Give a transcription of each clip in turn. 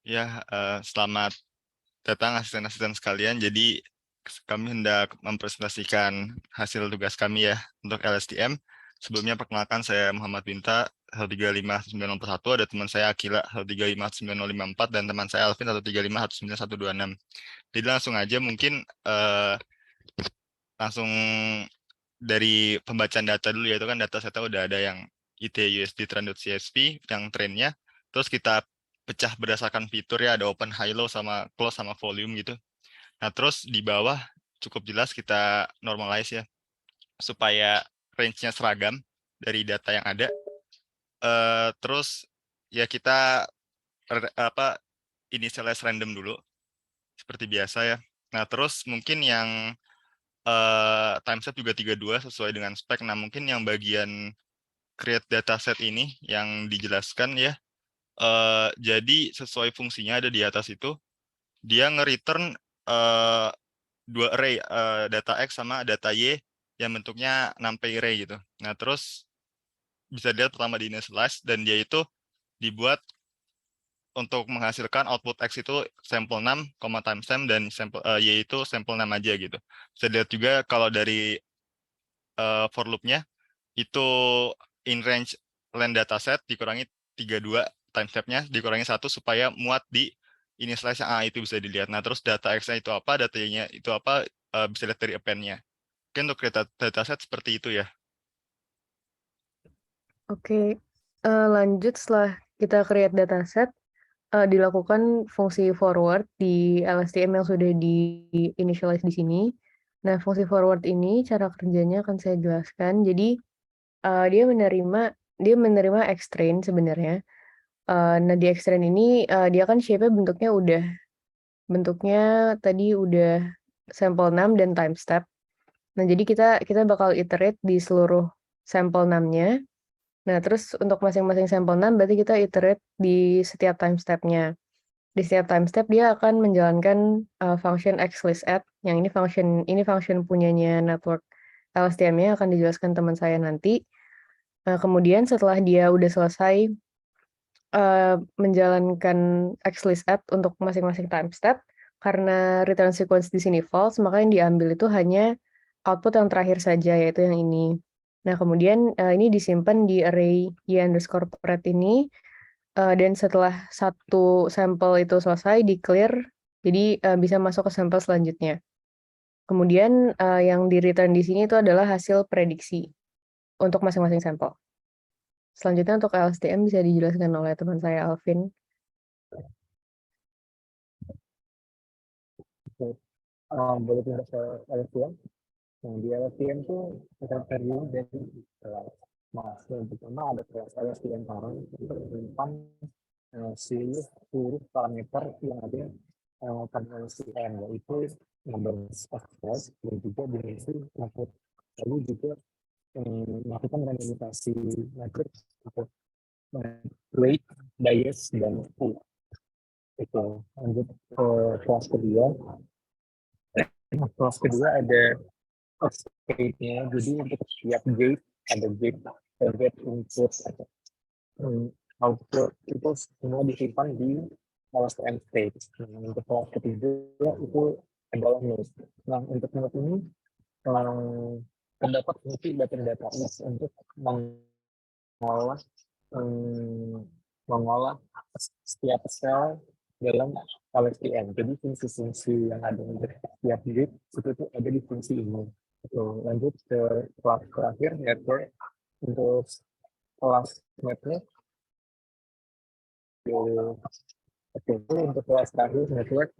Ya, selamat datang asisten-asisten sekalian. Jadi kami hendak mempresentasikan hasil tugas kami ya untuk LSTM. Sebelumnya perkenalkan saya Muhammad Binta 1351941, ada teman saya Akila 1359054 dan teman saya Alvin 135192126. Jadi langsung aja mungkin langsung dari pembacaan data dulu ya, itu kan data saya udah ada yang IT USD Trend.csv yang trennya. Terus kita pecah berdasarkan fitur ya, ada open, high, low, sama close, sama volume gitu. Nah, terus di bawah cukup jelas kita normalize ya, supaya range-nya seragam dari data yang ada. Terus ya kita initialize random dulu, seperti biasa ya. Nah, terus mungkin yang timestamp juga 32 sesuai dengan spek. Nah, mungkin yang bagian create dataset ini yang dijelaskan ya. Jadi sesuai fungsinya ada di atas itu, dia nge-return dua array, data X sama data Y yang bentuknya numpy array gitu. Nah, terus bisa dilihat pertama di initialize, dan dia itu dibuat untuk menghasilkan output X itu sampel 6, timestamp, dan sampel Y itu sampel 6 aja gitu. Bisa dilihat juga kalau dari for loop-nya itu in range len dataset dikurangi 32, timestamp-nya dikurangi 1 supaya muat di ini slash A, itu bisa dilihat. Nah, terus data X-nya itu apa, data Y-nya itu apa, bisa lihat dari append-nya. Oke, untuk dataset seperti itu ya. Oke, lanjut setelah kita create dataset, dilakukan fungsi forward di LSTM yang sudah di-initialize di sini. Nah, fungsi forward ini cara kerjanya akan saya jelaskan. Jadi, dia menerima X-train sebenarnya. Nah, di X-train ini, dia kan shape-nya bentuknya tadi udah sampel 6 dan time step. Nah, jadi kita bakal iterate di seluruh sampel 6-nya. Nah, terus untuk masing-masing sampel 6 berarti kita iterate di setiap time step-nya. Di setiap time step dia akan menjalankan, function xListAdd, yang ini function punyanya network LSTM-nya akan dijelaskan teman saya nanti. Kemudian setelah dia udah selesai, menjalankan xListAdd untuk masing-masing time step, karena return sequence di sini false, maka yang diambil itu hanya output yang terakhir saja, yaitu yang ini. Nah, kemudian, ini disimpan di array y_pret ini, dan setelah satu sampel itu selesai di-clear, jadi, bisa masuk ke sampel selanjutnya. Kemudian, yang di-return di sini itu adalah hasil prediksi untuk masing-masing sampel. Selanjutnya untuk LSTM bisa dijelaskan oleh teman saya Alvin. Boleh pindah ke LSTM. Nah, di LSTM tuh kita terdiri dari kelas. Yang pertama ada kelas LSTM parent, itu menyimpan seluruh parameter yang ada pada LSTM, yaitu nomor kelas dan juga dimensi input. Lalu juga melakukan randomisasi matrix untuk weight, bias, dan full. Itu lanjut ke kelas kedua. Kelas kedua ada state-nya, jadi untuk setiap gate ada gate input output itu semua disimpan di LSTM state. Nah, untuk kelas ketiga itu adalah node. Nah, untuk node ini terdapat fungsi data untuk mengolah mengolah setiap sel dalam LSTM. Jadi fungsi-fungsi yang ada untuk setiap gate itu ada di fungsi ini. Lanjut ke kelas terakhir, network. Untuk kelas network, untuk kelas terakhir network,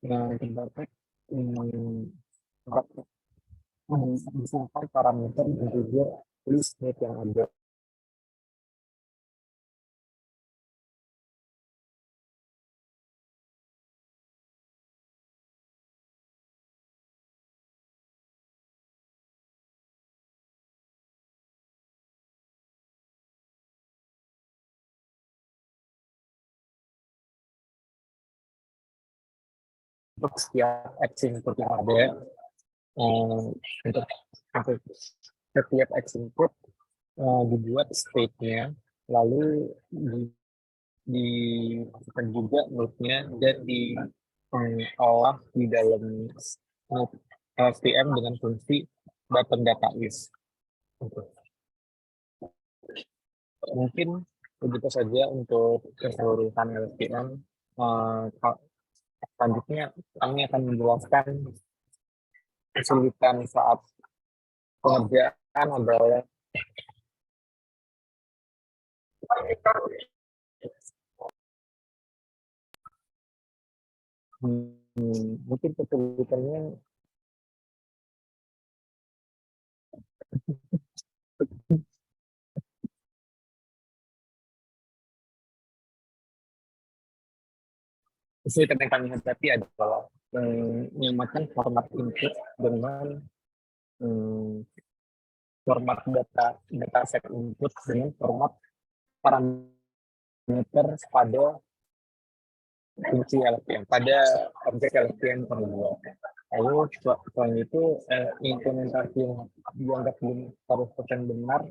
nah terdapat misalkan parameter dan juga list net yang ada. Untuk setiap X input yang ada, untuk setiap X input dibuat state-nya, lalu dimasukkan juga node-nya dan diolah di dalam node LSTM dengan fungsi button data list. Oke. Mungkin begitu saja untuk keseluruhan LSTM. Selanjutnya kami akan menjelaskan kesulitan saat pengerjaan adalah mungkin kesulitannya kesulitan yang kami hadapi adalah menyamakan format input dengan format dataset input dengan format parameter pada fungsi LSTM, pada objek LSTM kedua. Lalu selain itu implementasi yang dianggap belum 100% benar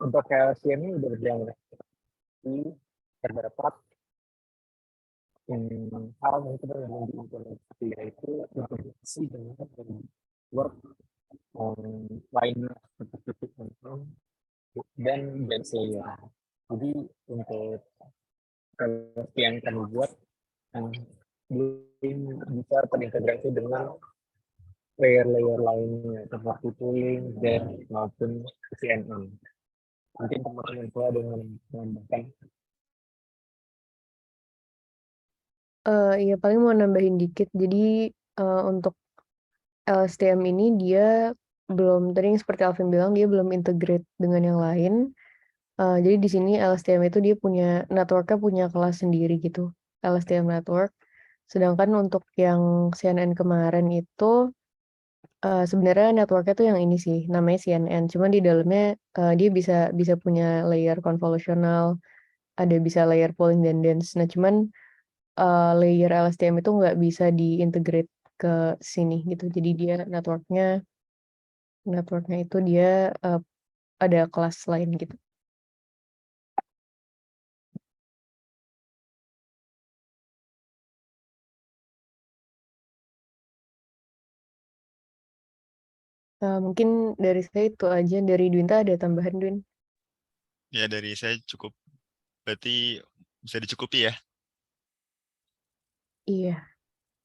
untuk LSTM ini udah berjalan. Terdapat hal yang kita belum diimplementasi, yaitu implementasi dengan work lainnya seperti control dan bench layer. Jadi untuk yang kami buat belum bisa terintegrasi dengan layer-layer lainnya seperti tooling dan maupun CNN. Mungkin teman-teman tua dengan menambahkan. Iya paling mau nambahin dikit. Jadi untuk LSTM ini dia belum, tadi yang seperti Alvin bilang, dia belum integrate dengan yang lain. Jadi di sini LSTM itu dia punya network-nya punya kelas sendiri gitu, LSTM network. Sedangkan untuk yang CNN kemarin itu sebenarnya network-nya tuh yang ini sih, namanya CNN. Cuma di dalamnya dia bisa punya layer konvolusional, ada bisa layer polling dan dense. Nah cuman layer LSTM itu nggak bisa diintegrate ke sini gitu. Jadi dia network-nya itu dia ada kelas lain gitu. Mungkin dari saya itu aja. Dari Dwinta ada tambahan, Dwin? Ya, dari saya cukup. Berarti bisa dicukupi ya? Iya.